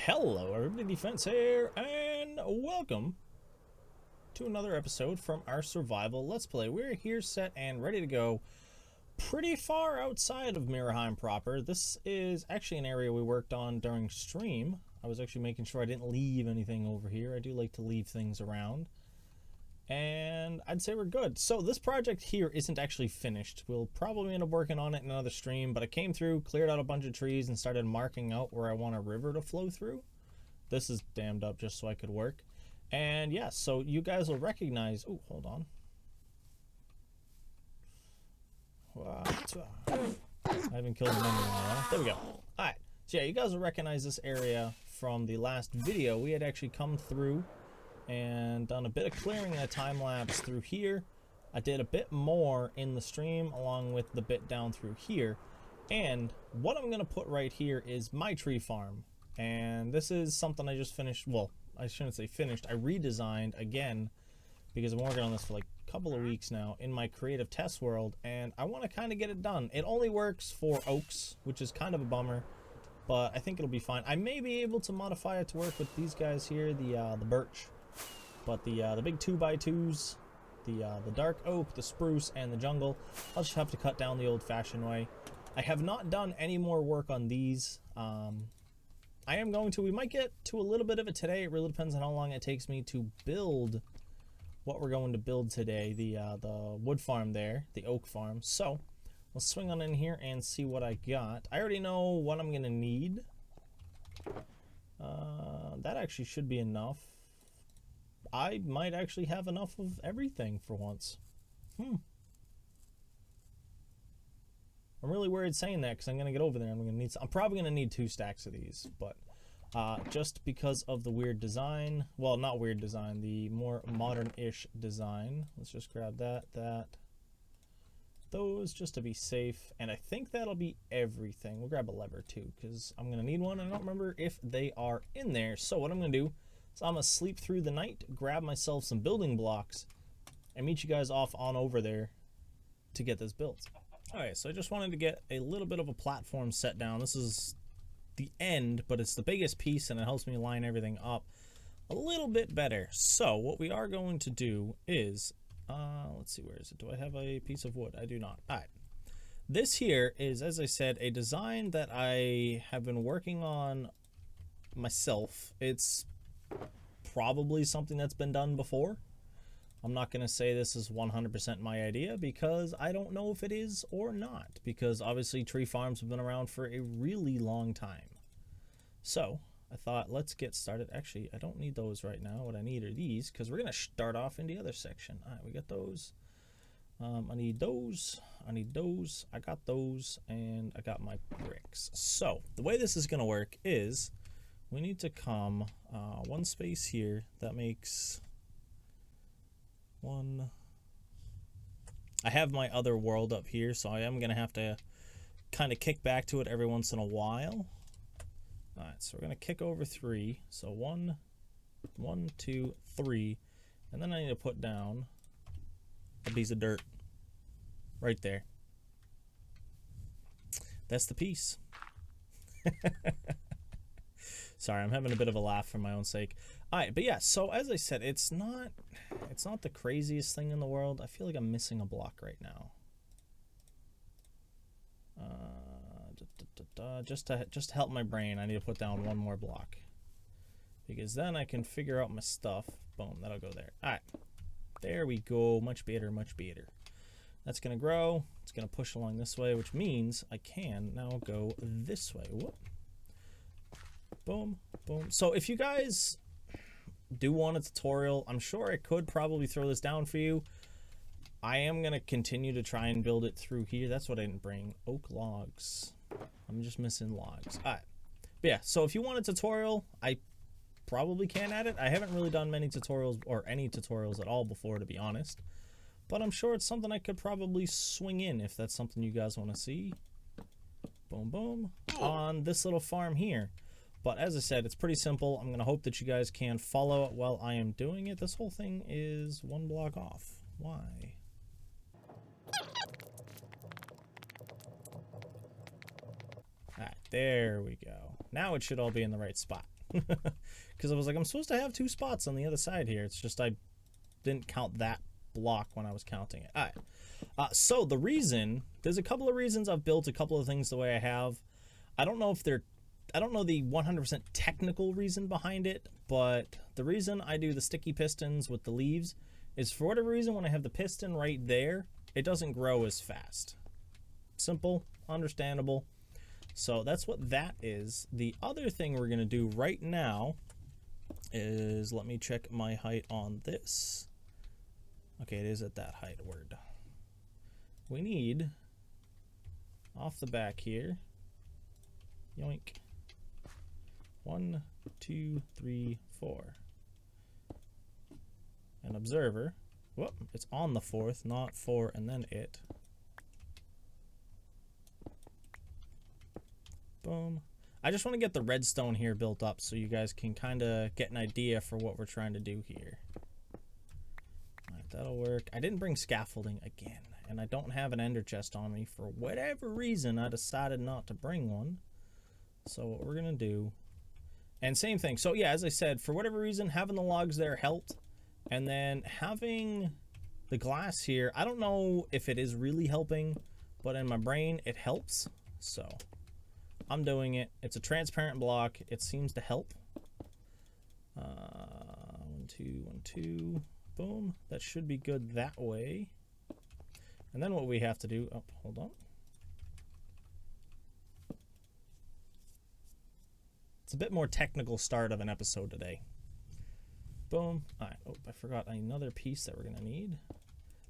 Hello everybody, Defense here, and welcome to another episode from our survival Let's Play. We're here set and ready to go pretty far outside of Mirrorheim proper. This is actually an area we worked on during stream. I was actually making sure I didn't leave anything over here. I do like to leave things around. And I'd say we're good. So this project here isn't actually finished. We'll probably end up working on it in another stream, but I came through, cleared out a bunch of trees, and started marking out where I want a river to flow through. This is dammed up just so I could work. And yeah, so you guys will recognize... Oh, hold on. I haven't killed him in a while. There we go. Alright, so yeah, you guys will recognize this area from the last video. We had actually come through and done a bit of clearing in a time lapse through here. I did a bit more in the stream along with the bit down through here. And what I'm going to put right here is my tree farm. And this is something I just finished. Well, I shouldn't say finished. I redesigned again because I'm working on this for like a couple of weeks now in my creative test world. And I want to kind of get it done. It only works for oaks, which is kind of a bummer. But I think it'll be fine. I may be able to modify it to work with these guys here, the birch. But the big 2x2s, the dark oak, the spruce, and the jungle, I'll just have to cut down the old-fashioned way. I have not done any more work on these. I am going to. We might get to a little bit of it today. It really depends on how long it takes me to build what we're going to build today. The wood farm there, the oak farm. So let's swing on in here and see what I got. I already know what I'm gonna need. That actually should be enough. I might actually have enough of everything for once. I'm really worried saying that because I'm gonna get over there. I'm probably gonna need 2 stacks of these, but just because of the weird design. Well, not weird design, the more modern-ish design. Let's just grab those just to be safe, and I think that'll be everything. We'll grab a lever too because I'm gonna need one. I don't remember if they are in there. So what I'm gonna do. So I'm going to sleep through the night, grab myself some building blocks, and meet you guys off on over there to get this built. Alright, so I just wanted to get a little bit of a platform set down. This is the end, but it's the biggest piece, and it helps me line everything up a little bit better. So what we are going to do is, let's see, where is it? Do I have a piece of wood? I do not. Alright. This here is, as I said, a design that I have been working on myself. It's probably something that's been done before. I'm not going to say this is 100% my idea because I don't know if it is or not, because obviously tree farms have been around for a really long time. So I thought, let's get started. Actually, I don't need those right now. What I need are these because we're going to start off in the other section. All right, we got those. I need those. I need those. I got those, and I got my bricks. So the way this is going to work is we need to come one space here. That makes one. I have my other world up here, so I am going to have to kind of kick back to it every once in a while. Alright, so we're going to kick over 3. So 1, 2, 3. And then I need to put down a piece of dirt right there. That's the piece. Sorry, I'm having a bit of a laugh for my own sake. Alright, but yeah, so as I said, it's not the craziest thing in the world. I feel like I'm missing a block right now. Just to help my brain, I need to put down one more block. Because then I can figure out my stuff. Boom, that'll go there. Alright. There we go. Much better, much better. That's going to grow. It's going to push along this way, which means I can now go this way. Whoop. Boom, boom. So if you guys do want a tutorial, I'm sure I could probably throw this down for you. I am going to continue to try and build it through here. That's what I didn't bring. Oak logs. I'm just missing logs. All right. But yeah, so if you want a tutorial, I probably can add it. I haven't really done many tutorials or any tutorials at all before, to be honest. But I'm sure it's something I could probably swing in if that's something you guys want to see. Boom, boom. On this little farm here. But as I said, it's pretty simple. I'm going to hope that you guys can follow it while I am doing it. This whole thing is 1 block off. Why? Alright, there we go. Now it should all be in the right spot. Because I was like, I'm supposed to have 2 spots on the other side here. It's just I didn't count that block when I was counting it. All right. So the reason, there's a couple of reasons I've built a couple of things the way I have. I don't know the 100% technical reason behind it, but the reason I do the sticky pistons with the leaves is for whatever reason when I have the piston right there, it doesn't grow as fast. Simple, understandable. So that's what that is. The other thing we're going to do right now is, let me check my height on this. Okay, it is at that height word. We need, off the back here, yoink, 1, 2, 3, 4. An observer. Whoop, it's on the 4th, not 4 and then it. Boom. I just want to get the redstone here built up so you guys can kind of get an idea for what we're trying to do here. Alright, that'll work. I didn't bring scaffolding again, and I don't have an ender chest on me. For whatever reason, I decided not to bring one. So what we're going to do, and same thing. So yeah, as I said, for whatever reason, having the logs there helped. And then having the glass here, I don't know if it is really helping, but in my brain, it helps. So I'm doing it. It's a transparent block. It seems to help. 1, 2, 1, 2. Boom. That should be good that way. And then what we have to do, oh, hold on. It's a bit more technical start of an episode today. Boom. All right. Oh, I forgot another piece that we're going to need.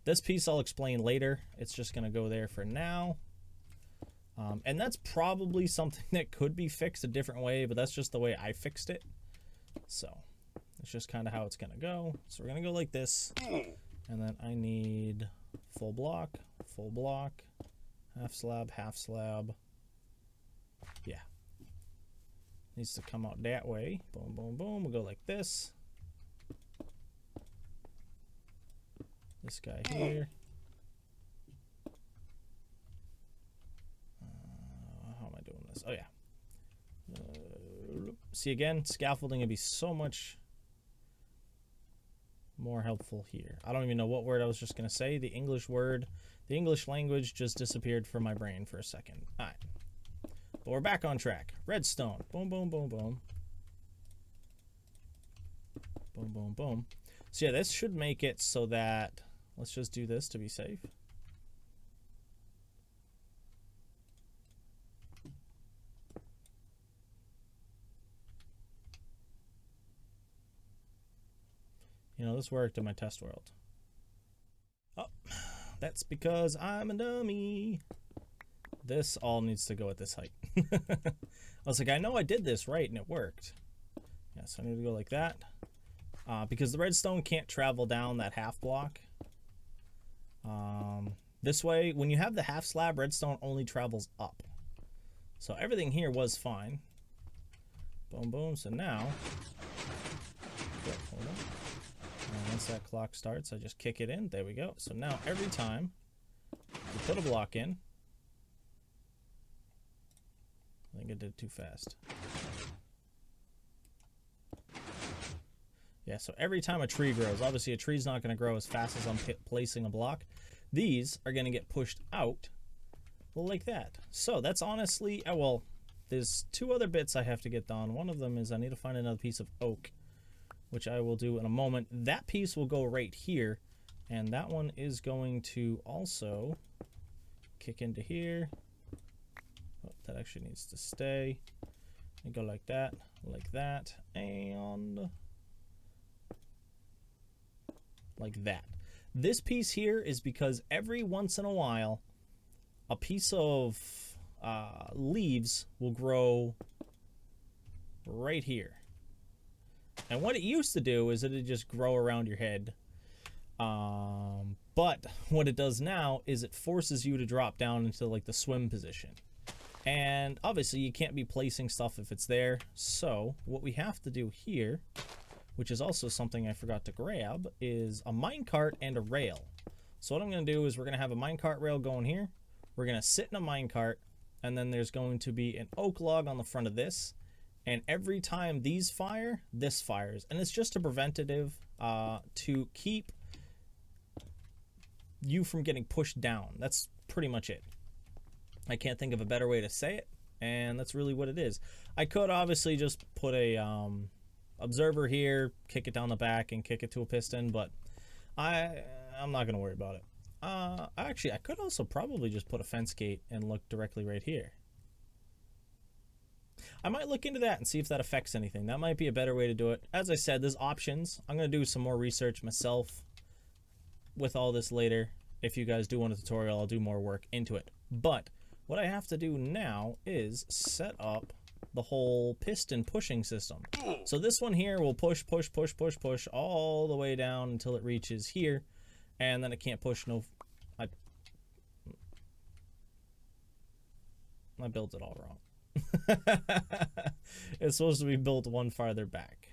This piece I'll explain later. It's just going to go there for now. And that's probably something that could be fixed a different way, but that's just the way I fixed it. So it's just kind of how it's going to go. So we're going to go like this. And then I need full block, half slab. Yeah. Needs to come out that way. Boom, boom, boom. We'll go like this. This guy here. How am I doing this? Oh, yeah. See, again, scaffolding would be so much more helpful here. I don't even know what word I was just going to say. The English word, the English language just disappeared from my brain for a second. All right. But we're back on track. Redstone. Boom, boom, boom, boom. Boom, boom, boom. So, yeah, this should make it so that... Let's just do this to be safe. You know, this worked in my test world. Oh, that's because I'm a dummy. This all needs to go at this height. I was like, I know I did this right and it worked. Yeah, so I need to go like that. Because the redstone can't travel down that half block. This way, when you have the half slab, redstone only travels up. So everything here was fine. Boom, boom. So now, hold on. And once that clock starts, I just kick it in. There we go. So now every time you put a block in, I think I did it too fast. Yeah, so every time a tree grows, obviously a tree's not going to grow as fast as I'm placing a block. These are going to get pushed out like that. So that's honestly, well, there's 2 other bits I have to get done. One of them is I need to find another piece of oak, which I will do in a moment. That piece will go right here, and that one is going to also kick into here. Oh, that actually needs to stay. And go like that, and like that. This piece here is because every once in a while, a piece of leaves will grow right here. And what it used to do is it'd just grow around your head. But what it does now is it forces you to drop down into like the swim position. And obviously you can't be placing stuff if it's there. So what we have to do here, which is also something I forgot to grab, is a minecart and a rail. So what I'm going to do is we're going to have a minecart rail going here. We're going to sit in a minecart, and then there's going to be an oak log on the front of this, And every time these fire, this fires. And it's just a preventative to keep you from getting pushed down. That's pretty much it. I can't think of a better way to say it, and that's really what it is. I could obviously just put a observer here, kick it down the back, and kick it to a piston, but I'm not gonna worry about it. Actually, I could also probably just put a fence gate and look directly right here. I might look into that and see if that affects anything. That might be a better way to do it. As I said, there's options. I'm going to do some more research myself with all this later. If you guys do want a tutorial, I'll do more work into it. But what I have to do now is set up the whole piston pushing system. So this one here will push all the way down until it reaches here. And then it can't push no... I built it all wrong. It's supposed to be built one farther back.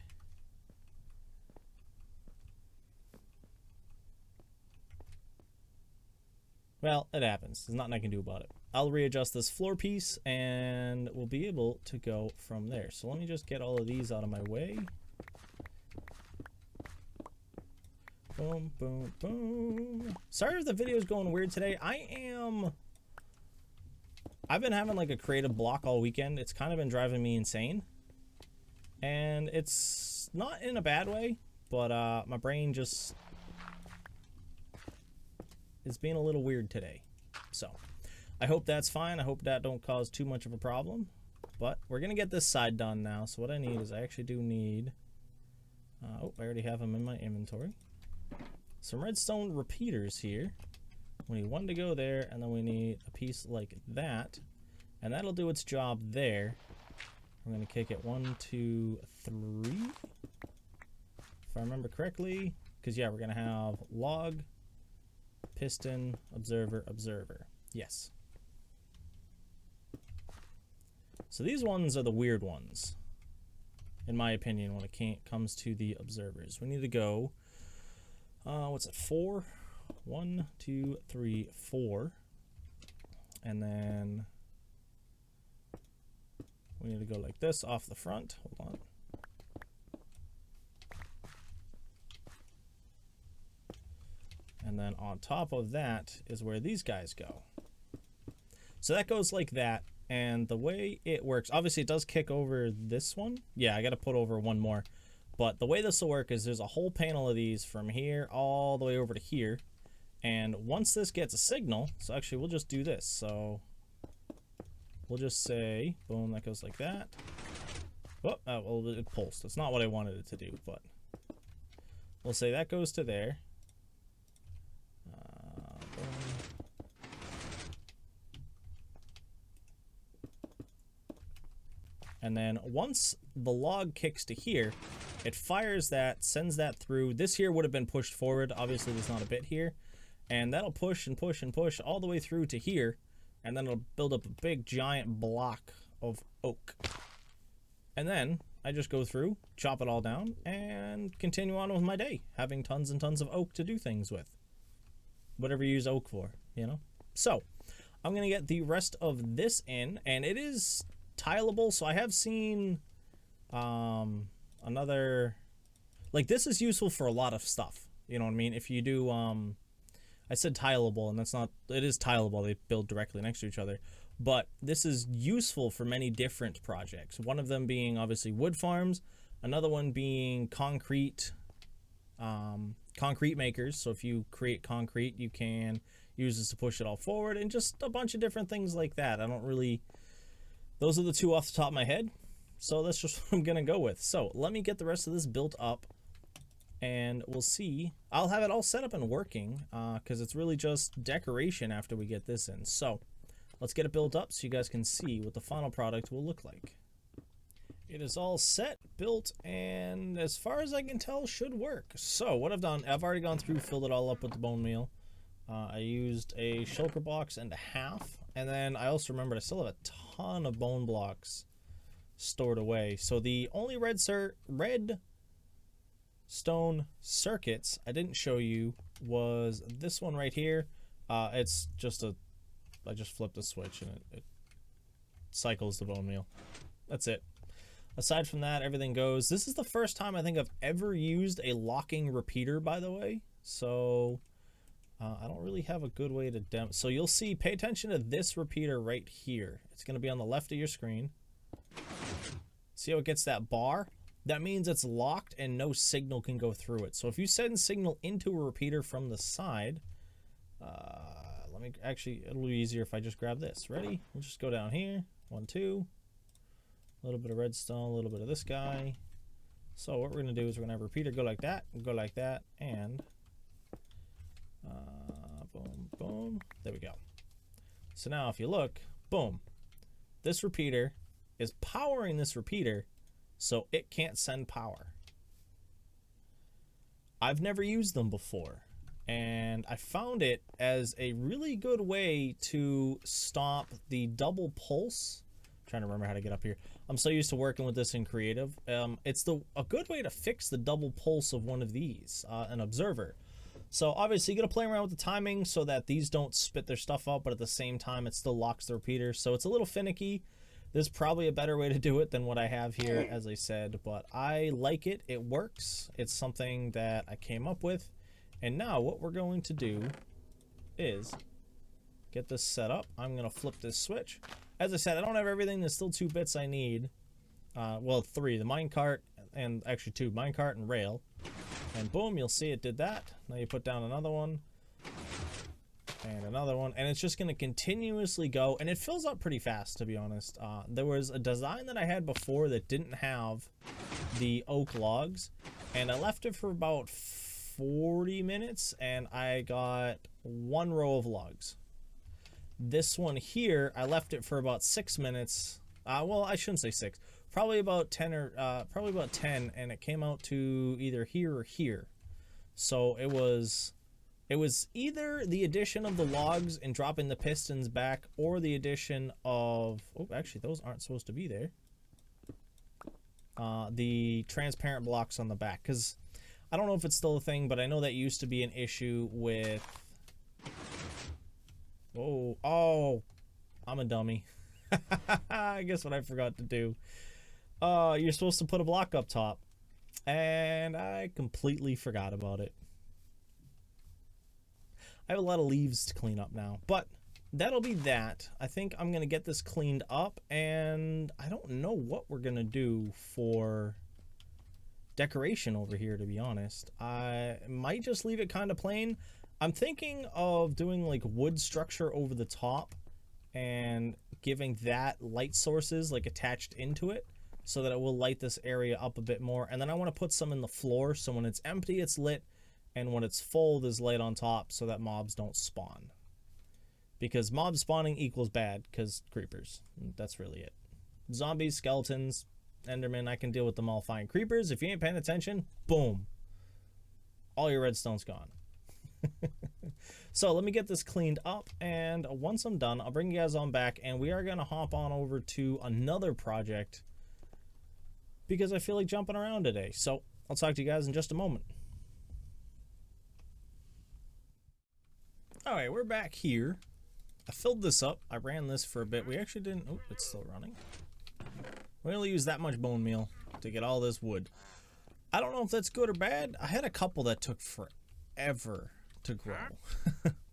Well, it happens. There's nothing I can do about it. I'll readjust this floor piece and we'll be able to go from there. So let me just get all of these out of my way. Boom, boom, boom. Sorry if the video's going weird today. I've been having like a creative block all weekend. It's kind of been driving me insane. And it's not in a bad way, but my brain just is being a little weird today. So I hope that's fine. I hope that don't cause too much of a problem. But we're going to get this side done now. So what I need is I actually do need... oh, I already have them in my inventory. Some redstone repeaters here. We need one to go there, and then we need a piece like that. And that'll do its job there. We're going to kick it 1, 2, 3. If I remember correctly. Because, yeah, we're going to have log, piston, observer, observer. Yes. So these ones are the weird ones, in my opinion, when it comes to the observers. We need to go, what's it, 4? 1, 2, 3, 4. And then we need to go like this off the front. Hold on. And then on top of that is where these guys go. So that goes like that. And the way it works, obviously it does kick over this one. Yeah, I got to put over one more. But the way this will work is there's a whole panel of these from here all the way over to here. And once this gets a signal, so actually we'll just do this. So we'll just say, boom, that goes like that. Oh, well, it pulsed. That's not what I wanted it to do, but we'll say that goes to there. And then once the log kicks to here, it fires that, sends that through. This here would have been pushed forward. Obviously, there's not a bit here. And that'll push and push and push all the way through to here. And then it'll build up a big giant block of oak. And then I just go through, chop it all down, and continue on with my day, having tons and tons of oak to do things with. Whatever you use oak for, you know? So, I'm going to get the rest of this in, and it is tileable. So I have seen another... Like, this is useful for a lot of stuff. You know what I mean? If you do... I said tileable, and that's not... It is tileable. They build directly next to each other. But this is useful for many different projects. One of them being, obviously, wood farms. Another one being concrete... concrete makers. So if you create concrete, you can use this to push it all forward. And just a bunch of different things like that. I don't really... Those are the two off the top of my head. So that's just what I'm going to go with. So let me get the rest of this built up. And we'll see. I'll have it all set up and working. Because it's really just decoration after we get this in. So let's get it built up so you guys can see what the final product will look like. It is all set, built, and as far as I can tell, should work. So what I've done, I've already gone through, filled it all up with the bone meal. I used a shulker box and a half. And then I also remembered I still have a ton of bone blocks stored away. So the only redstone circuits I didn't show you was this one right here. It's just I just flipped a switch and it cycles the bone meal. That's it. Aside from that, everything goes. This is the first time I think I've ever used a locking repeater, by the way. So I don't really have a good way to demo. So you'll see, pay attention to this repeater right here. It's going to be on the left of your screen. See how it gets that bar? That means it's locked and no signal can go through it. So if you send signal into a repeater from the side, let me actually, it'll be easier if I just grab this. Ready? We'll just go down here. 1, 2. A little bit of redstone, a little bit of this guy. So what we're going to do is we're going to have a repeater go like that, and boom, boom. There we go. So now if you look, boom, this repeater is powering this repeater so it can't send power. I've never used them before, and I found it as a really good way to stop the double pulse. I'm trying to remember how to get up here. I'm so used to working with this in creative. It's a good way to fix the double pulse of one of these, an observer. So obviously you gotta play around with the timing so that these don't spit their stuff out, but at the same time it still locks the repeater. So it's a little finicky. There's probably a better way to do it than what I have here, as I said, but I like it. It works. It's something that I came up with. And now what we're going to do is get this set up. I'm gonna flip this switch. As I said, I don't have everything. There's still 2 bits I need. Well, 3, the minecart, and actually 2, minecart and rail. And boom, you'll see it did that. Now you put down another one. And another one, and it's just going to continuously go, and it fills up pretty fast, to be honest. There was a design that I had before that didn't have the oak logs, and I left it for about 40 minutes, and I got 1 row of logs. This one here, I left it for about 6 minutes. Well, I shouldn't say 6. Probably about 10 and it came out to either here or here. So it was either the addition of the logs and dropping the pistons back, or the addition of, oh, actually those aren't supposed to be there, the transparent blocks on the back, because I don't know if it's still a thing, but I know that used to be an issue with, oh, I'm a dummy. I guess what I forgot to do, you're supposed to put a block up top, and I completely forgot about it. I have a lot of leaves to clean up now, but that'll be that. I think I'm going to get this cleaned up, and I don't know what we're going to do for decoration over here, to be honest. I might just leave it kind of plain. I'm thinking of doing like wood structure over the top and giving that light sources like attached into it so that it will light this area up a bit more. And then I want to put some in the floor so when it's empty, it's lit. And when it's full, there's light on top so that mobs don't spawn. Because mob spawning equals bad, because creepers. That's really it. Zombies, skeletons, endermen, I can deal with them all fine. Creepers, if you ain't paying attention, boom. All your redstone's gone. So let me get this cleaned up, and once I'm done, I'll bring you guys on back, and we are going to hop on over to another project because I feel like jumping around today. So I'll talk to you guys in just a moment. All right, we're back here. I filled this up. I ran this for a bit. We actually didn't... Oh, it's still running. We only used that much bone meal to get all this wood. I don't know if that's good or bad. I had a couple that took forever to grow.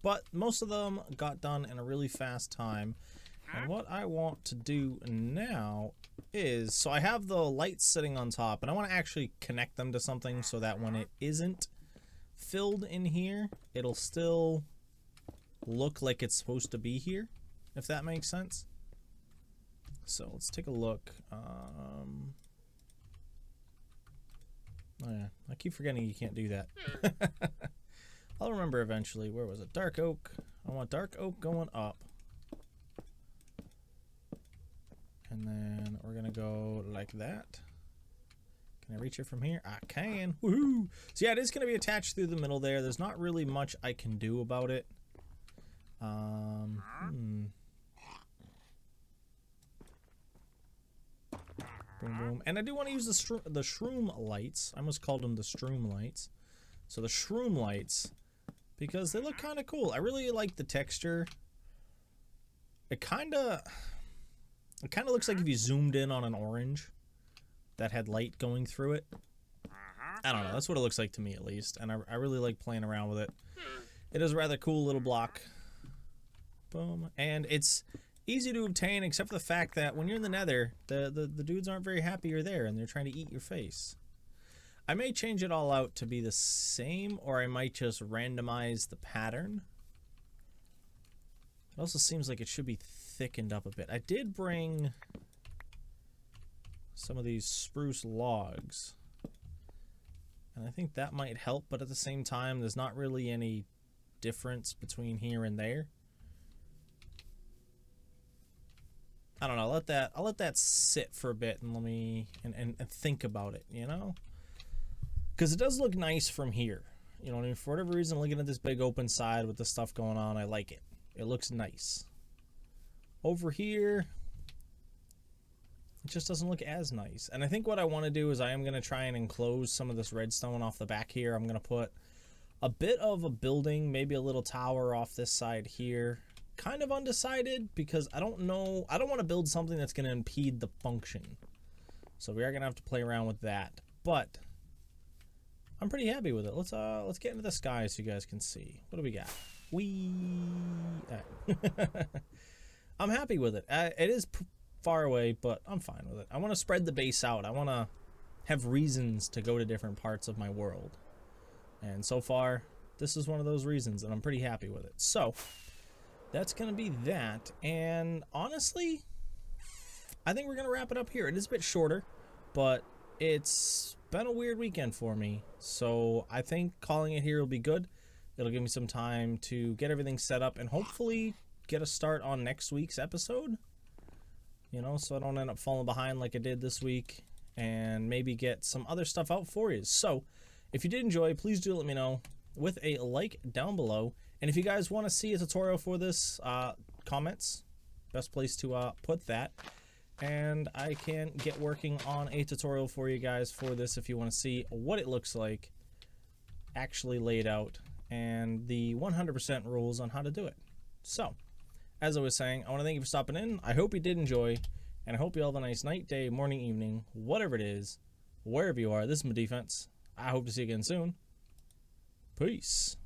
But most of them got done in a really fast time. And what I want to do now is... So I have the lights sitting on top, and I want to actually connect them to something so that when it isn't filled in here, it'll still look like it's supposed to be here, if that makes sense. So let's take a look. Oh yeah, I keep forgetting you can't do that. I'll remember eventually. Where was it? Dark oak. I want dark oak going up. And then we're gonna go like that. Can I reach it from here? I can. Woohoo! So yeah, it is gonna be attached through the middle there. There's not really much I can do about it. Boom, boom. And I do want to use the shroom lights. I almost called them the stroom lights. So the shroom lights, because they look kind of cool. I really like the texture. It kind of looks like if you zoomed in on an orange. that had light going through it. I don't know. That's what it looks like to me, at least. And I really like playing around with it. It is a rather cool little block. Boom. And it's easy to obtain, except for the fact that when you're in the Nether, the dudes aren't very happy you're there, and they're trying to eat your face. I may change it all out to be the same, or I might just randomize the pattern. It also seems like it should be thickened up a bit. I did bring some of these spruce logs, and I think that might help, but at the same time, there's not really any difference between here and there. I don't know. I'll let that sit for a bit and let me and think about it, you know? Because it does look nice from here. You know what I mean? For whatever reason, looking at this big open side with the stuff going on, I like it. It looks nice. Over here, it just doesn't look as nice. And I think what I want to do is I am going to try and enclose some of this redstone off the back here. I'm going to put a bit of a building, maybe a little tower off this side here. Kind of undecided because I don't know. I don't want to build something that's going to impede the function. So we are going to have to play around with that. But I'm pretty happy with it. Let's get into the sky so you guys can see. What do we got? I'm happy with it. It is far away, but I'm fine with it. I want to spread the base out. I want to have reasons to go to different parts of my world. And so far, this is one of those reasons, and I'm pretty happy with it. So that's going to be that. And honestly, I think we're going to wrap it up here. It is a bit shorter, but it's been a weird weekend for me. So I think calling it here will be good. It'll give me some time to get everything set up and hopefully get a start on next week's episode. You know, so I don't end up falling behind like I did this week, and maybe get some other stuff out for you. So if you did enjoy, please do let me know with a like down below. And if you guys want to see a tutorial for this, comments, best place to put that. And I can get working on a tutorial for you guys for this if you want to see what it looks like actually laid out and the 100% rules on how to do it. So, as I was saying, I want to thank you for stopping in. I hope you did enjoy, and I hope you all have a nice night, day, morning, evening, whatever it is, wherever you are. This is my defense. I hope to see you again soon. Peace.